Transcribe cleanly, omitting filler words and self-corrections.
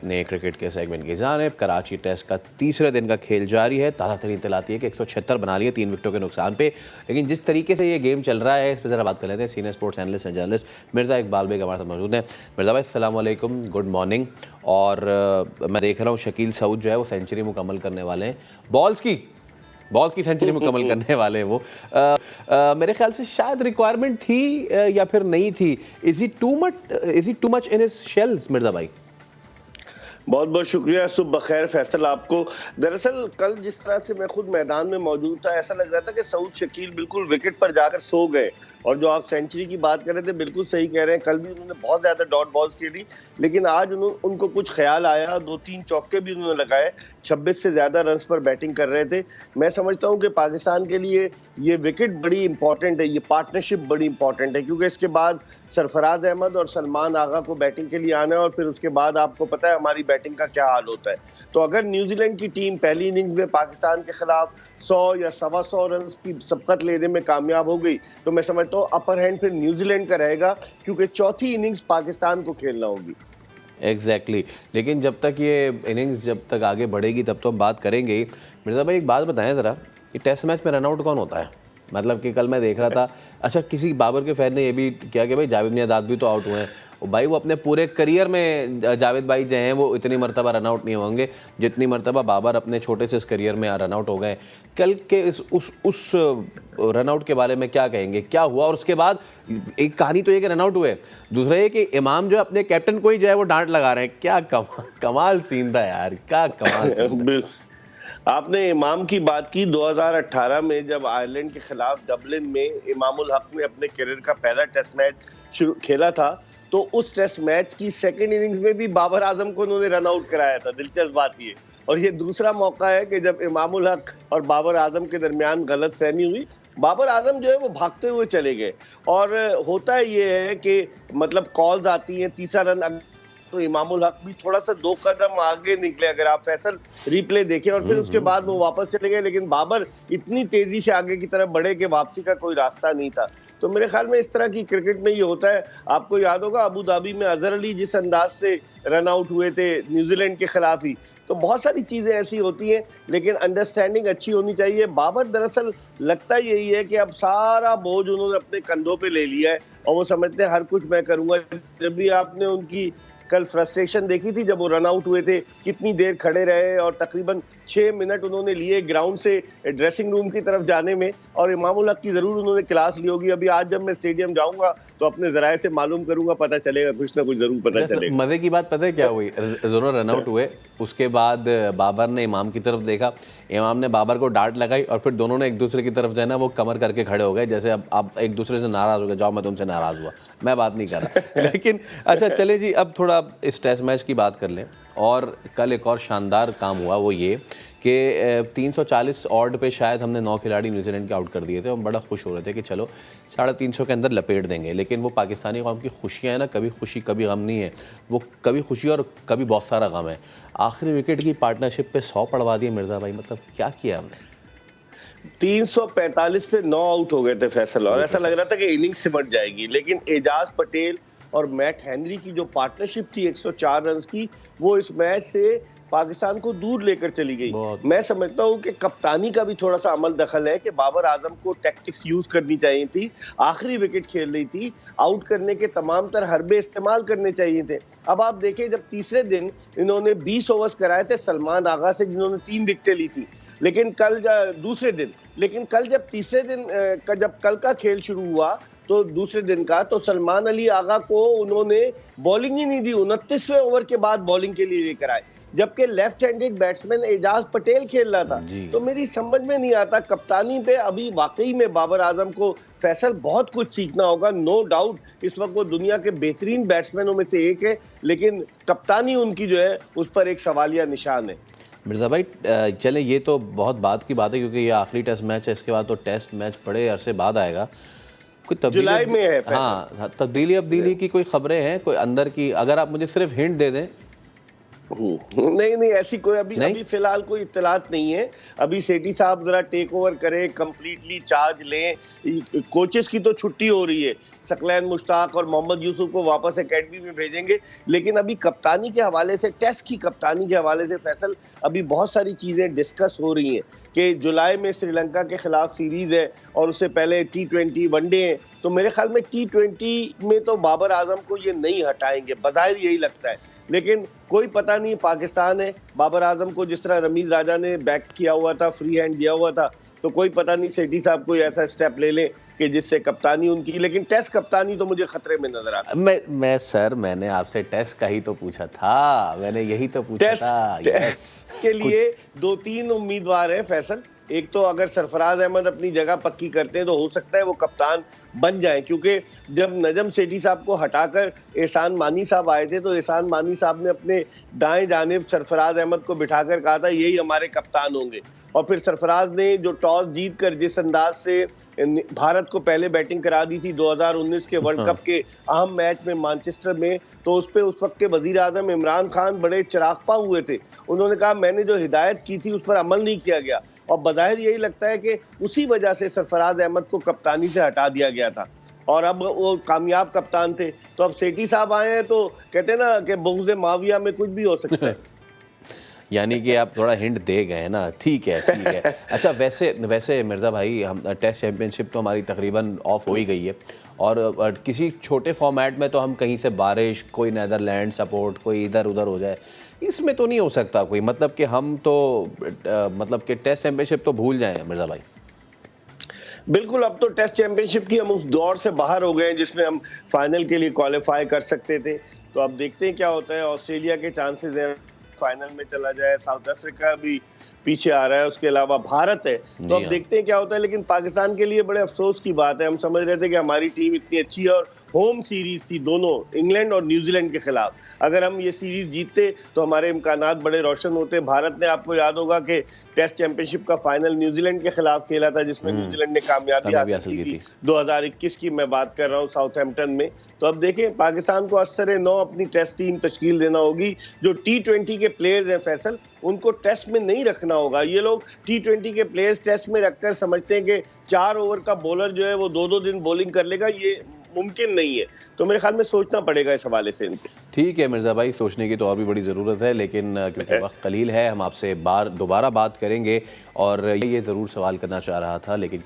ने क्रिकेट के सेगमेंट की जानिब कराची टेस्ट का तीसरे दिन का खेल जारी है। ताज़ा तरीन इत्तला आती है कि 176 बना लिए 3 विकेटों के नुकसान पे। लेकिन जिस तरीके से ये गेम चल रहा है इस पर ज़रा बात कर लेते हैं। Senior sports analyst and journalist Mirza Iqbal Baig हमारे साथ मौजूद हैं। मिर्ज़ा भाई अस्सलाम वालेकुम, गुड मॉर्निंग। और मैं देख रहा हूँ शकील सऊद जो है वो सेंचुरी मुकम्मल करने वाले हैं। बॉल्स की सेंचुरी मुकम्मल करने वाले हैं वो। मेरे ख्याल से शायद रिक्वायरमेंट थी या फिर नहीं थी। Is he too much in his shells Mirza भाई? बहुत बहुत शुक्रिया। सुबह बखैर फैसल आपको। दरअसल कल जिस तरह से मैं खुद मैदान में मौजूद था, ऐसा लग रहा था कि सऊद शकील बिल्कुल विकेट पर जाकर सो गए। और जो आप सेंचुरी की बात कर रहे थे, बिल्कुल सही कह रहे हैं। कल भी उन्होंने बहुत ज्यादा डॉट बॉल्स खेली, लेकिन आज उनको कुछ ख्याल आया, 2-3 चौके भी उन्होंने लगाए। 26 से ज्यादा रन पर बैटिंग कर रहे थे। मैं समझता हूँ कि पाकिस्तान के लिए ये विकेट बड़ी इंपॉर्टेंट है, ये पार्टनरशिप बड़ी इंपॉर्टेंट है, क्योंकि इसके बाद सरफराज अहमद और सलमान आगा को बैटिंग के लिए आना है, और फिर उसके बाद आपको पता है हमारी बैटिंग का क्या हाल होता है। तो अगर न्यूजीलैंड की टीम पहली इनिंग्स में पाकिस्तान के खिलाफ 100 या 125 रन की सबकत लेने में कामयाब हो गई, तो मैं समझता हूँ अपर हैंड फिर न्यूजीलैंड का रहेगा, क्योंकि चौथी इनिंग्स पाकिस्तान को खेलना होगी। एग्जैक्टली लेकिन जब तक ये इनिंग्स जब तक आगे बढ़ेगी तब तो हम बात करेंगे ही। मिर्ज़ा भाई एक बात बताएं ज़रा कि टेस्ट मैच में रनआउट कौन होता है? मतलब कि कल मैं देख रहा था, अच्छा किसी बाबर के फैन ने ये भी किया कि भाई जावेद मियाँदाद भी तो आउट हुए हैं। भाई वो अपने पूरे करियर में जावेद भाई जो हैं वो इतनी मरतबा रनआउट नहीं होंगे जितनी मरतबा बाबर अपने छोटे से इस करियर में रनआउट हो गए। कल के उस रनआउट के बारे में क्या कहेंगे, क्या हुआ? और उसके बाद एक कहानी तो ये कि रनआउट हुए, दूसरा ये कि इमाम जो अपने कैप्टन को ही जो है वो डांट लगा रहे हैं। क्या कमाल सीन था यार, क्या कमाल सीन था। आपने इमाम की बात की। 2018 में जब आयरलैंड के खिलाफ डबलिन में इमामुल हक ने अपने करियर का पहला टेस्ट मैच खेला था, तो उस टेस्ट मैच की सेकंड इनिंग्स में भी बाबर आजम को उन्होंने रन आउट कराया था। दिलचस्प बात ये, और ये दूसरा मौका है कि जब इमामुल हक और बाबर आजम के दरमियान गलतफहमी हुई, बाबर आजम जो है वो भागते हुए चले गए। और होता ये है कि मतलब कॉल्स आती हैं, तीसरा रन तो इमामुल हक भी थोड़ा सा 2 कदम आगे निकले, अगर आप फैसल रिप्ले देखें, और फिर उसके बाद वो वापस चले गए। लेकिन बाबर इतनी तेजी से आगे की तरफ बढ़े कि वापसी का कोई रास्ता नहीं था। तो मेरे ख्याल में इस तरह की क्रिकेट में ये होता है। आपको याद होगा अबू धाबी में अजहर अली जिस अंदाज से रन आउट हुए थे न्यूजीलैंड के खिलाफ ही। तो बहुत सारी चीजें ऐसी होती हैं, लेकिन अंडरस्टैंडिंग अच्छी होनी चाहिए। बाबर दरअसल लगता यही है कि अब सारा बोझ उन्होंने अपने कंधों पे ले लिया है, और वो समझते हैं हर कुछ मैं करूंगा। जब भी आपने उनकी कल फ्रस्ट्रेशन देखी थी जब वो रन आउट हुए थे, कितनी देर खड़े रहे, और तकरीबन 6 मिनट उन्होंने लिए ग्राउंड से ड्रेसिंग रूम की तरफ जाने में। और इमामुल हक की जरूर उन्होंने क्लास ली होगी। अभी आज जब मैं स्टेडियम जाऊंगा तो अपने जराये से मालूम करूंगा, पता चलेगा, कुछ ना कुछ जरूर पता चलेगा। मजे की बात पता है क्या हुई? दोनों रन आउट हुए, उसके बाद बाबर ने इमाम की तरफ देखा, इमाम ने बाबर को डांट लगाई, और फिर दोनों ने एक दूसरे की तरफ जो है ना वो कमर करके खड़े हो गए, जैसे अब आप एक दूसरे से नाराज हो गए, जाओ मैं तुमसे नाराज हुआ, मैं बात नहीं कर रहा। लेकिन अच्छा चले जी, अब थोड़ा इस टेस्ट मैच की बात कर लें। और कल एक और शानदार काम हुआ, वो ये कि 340 ऑड पे शायद हमने 9 खिलाड़ी न्यूजीलैंड के आउट कर दिए थे। हम बड़ा खुश हो रहे थे कि चलो 350 के अंदर लपेट देंगे। लेकिन वो पाकिस्तानी कौम की खुशियाँ हैं ना, कभी खुशी कभी गम नहीं है, वो कभी खुशी और कभी बहुत सारा गम है। आखिरी विकेट की पार्टनरशिप पे 100 पड़वा दिए मिर्ज़ा भाई, मतलब क्या किया हमने? 345 पे 9 आउट हो गए थे फैसल, और ऐसा लग रहा था कि इनिंग्स सिमट जाएगी। लेकिन एजाज पटेल और मैट हेनरी की जो पार्टनरशिप थी 104 रन की, वो इस मैच से पाकिस्तान को दूर लेकर चली गई। मैं समझता हूँ कि कप्तानी का भी थोड़ा सा अमल दखल है कि बाबर आजम को टैक्टिक्स यूज करनी चाहिए थी। आखिरी विकेट खेल रही थी, आउट करने के तमाम तर हरबे इस्तेमाल करने चाहिए थे। अब आप देखें, जब तीसरे दिन इन्होंने 20 ओवर्स कराए थे सलमान आगा से, जिन्होंने 3 विकेटें ली थी। लेकिन कल दूसरे दिन, लेकिन कल जब तीसरे दिन जब कल का खेल शुरू हुआ, तो दूसरे दिन का, तो सलमान अली आगा को उन्होंने बॉलिंग ही नहीं दी। 29वें ओवर के बाद बॉलिंग के लिए लेकर आए, जबकि left handed batsman Ajaz Patel खेल रहा था। तो मेरी समझ में नहीं आता कप्तानी पे अभी वाकई में बाबर आजम को फैसल बहुत कुछ सीखना होगा। नो डाउट इस वक्त वो दुनिया के बेहतरीन बैट्समैनों में से एक है, लेकिन कप्तानी उनकी जो है उस पर एक सवालिया निशान है। मिर्ज़ा भाई चले, ये तो बहुत बात की बात है क्योंकि ये आखिरी टेस्ट मैच है, इसके बाद तो टेस्ट मैच बड़े अरसे बाद आएगा। कोई तब्दीली जुलाई में है? हाँ, तब्दीली की कोई खबरें हैं कोई अंदर की? अगर आप मुझे सिर्फ हिंट दे दें। नहीं नहीं, ऐसी कोई अभी नहीं? अभी फिलहाल कोई इत्तलात नहीं है। अभी सेठी साहब जरा टेक ओवर करें, कंप्लीटली चार्ज लें। कोचेस की तो छुट्टी हो रही है, सकलैन मुश्ताक और मोहम्मद यूसुफ को वापस एकेडमी में भेजेंगे, लेकिन अभी कप्तानी के हवाले से, टेस्ट की कप्तानी के हवाले से फैसल अभी बहुत सारी चीजें डिस्कस हो रही हैं कि जुलाई में श्रीलंका के खिलाफ सीरीज है और उससे पहले T20 वनडे है। तो मेरे ख्याल में T20 में तो बाबर आजम को ये नहीं हटाएंगे, बज़ाहिर यही लगता है, लेकिन कोई पता नहीं। पाकिस्तान है, बाबर आजम को जिस तरह रमीज राजा ने बैक किया हुआ था, फ्री हैंड दिया हुआ था, तो कोई पता नहीं सेठी साहब कोई ऐसा स्टेप ले ले कि जिससे कप्तानी उनकी, लेकिन टेस्ट कप्तानी तो मुझे खतरे में नजर आता है। मैं सर, मैंने आपसे टेस्ट का ही तो पूछा था, मैंने यही तो पूछा था। यस, के लिए 2-3 उम्मीदवार हैं फैसल। एक तो अगर सरफराज अहमद अपनी जगह पक्की करते हैं तो हो सकता है वो कप्तान बन जाए, क्योंकि जब नजम सेठी साहब को हटाकर एहसान मानी साहब आए थे तो एहसान मानी साहब ने अपने दाएं जानिब सरफराज अहमद को बिठाकर कहा था यही हमारे कप्तान होंगे। और फिर सरफराज ने जो टॉस जीत कर जिस अंदाज से भारत को पहले बैटिंग करा दी थी 2019 के वर्ल्ड कप के अहम मैच में मैनचेस्टर में, तो उस पे उस वक्त के वजीर आजम इमरान खान बड़े चिरागपा हुए थे। उन्होंने कहा मैंने जो हिदायत की थी उस पर अमल नहीं किया गया, और बज़ाहिर यही लगता है कि उसी वजह से सरफराज अहमद को कप्तानी से हटा दिया गया था। और अब वो कामयाब कप्तान थे, तो अब सेठी साहब आए हैं तो कहते हैं ना कि बुग़्ज़ माविया में कुछ भी हो सकता है। यानी कि आप थोड़ा हिंट दे गए ना, ठीक है ठीक है। अच्छा, वैसे मिर्ज़ा भाई, हम टेस्ट चैंपियनशिप तो हमारी तकरीबन ऑफ हो ही गई है, और किसी छोटे फॉर्मेट में तो हम कहीं से बारिश, कोई नैदरलैंड सपोर्ट, कोई इधर उधर हो जाए, इसमें तो नहीं हो सकता कोई, मतलब कि हम तो मतलब कि टेस्ट चैंपियनशिप तो भूल जाएं मिर्ज़ा भाई। बिल्कुल, अब तो टेस्ट चैंपियनशिप की हम उस दौर से बाहर हो गए हैं जिसमें हम फाइनल के लिए क्वालिफाई कर सकते थे। तो अब देखते हैं क्या होता है। ऑस्ट्रेलिया के चांसेस हैं फाइनल में चला जाए, साउथ अफ्रीका भी पीछे आ रहा है, उसके अलावा भारत है, तो अब देखते हैं क्या होता है। लेकिन पाकिस्तान के लिए बड़े अफसोस की बात है, हम समझ रहे थे कि हमारी टीम इतनी अच्छी है और होम सीरीज थी दोनों, इंग्लैंड और न्यूजीलैंड के खिलाफ, अगर हम ये सीरीज जीतते तो हमारे इम्कानात बड़े रोशन होते। भारत ने, आपको याद होगा कि टेस्ट चैंपियनशिप का फाइनल न्यूजीलैंड के खिलाफ खेला था जिसमें न्यूजीलैंड ने कामयाबी हासिल की थी, 2021 की मैं बात कर रहा हूँ, साउथहैम्पटन में। तो अब देखें, पाकिस्तान को असर नौ अपनी टेस्ट टीम तश्कील देना होगी। जो T20 के प्लेयर्स हैं फैसल, उनको टेस्ट में नहीं रखना होगा। ये लोग T20 के प्लेयर्स टेस्ट में रखकर समझते हैं कि 4 ओवर का बॉलर जो है वो 2-2 दिन बॉलिंग कर लेगा, ये मुमकिन नहीं है। तो मेरे ख्याल में सोचना पड़ेगा इस हवाले से इनको। ठीक है मिर्ज़ा भाई, सोचने की तो और भी बड़ी ज़रूरत है, लेकिन क्योंकि वक्त कलील है, हम आपसे दोबारा बात करेंगे। और ये ज़रूर सवाल करना चाह रहा था, लेकिन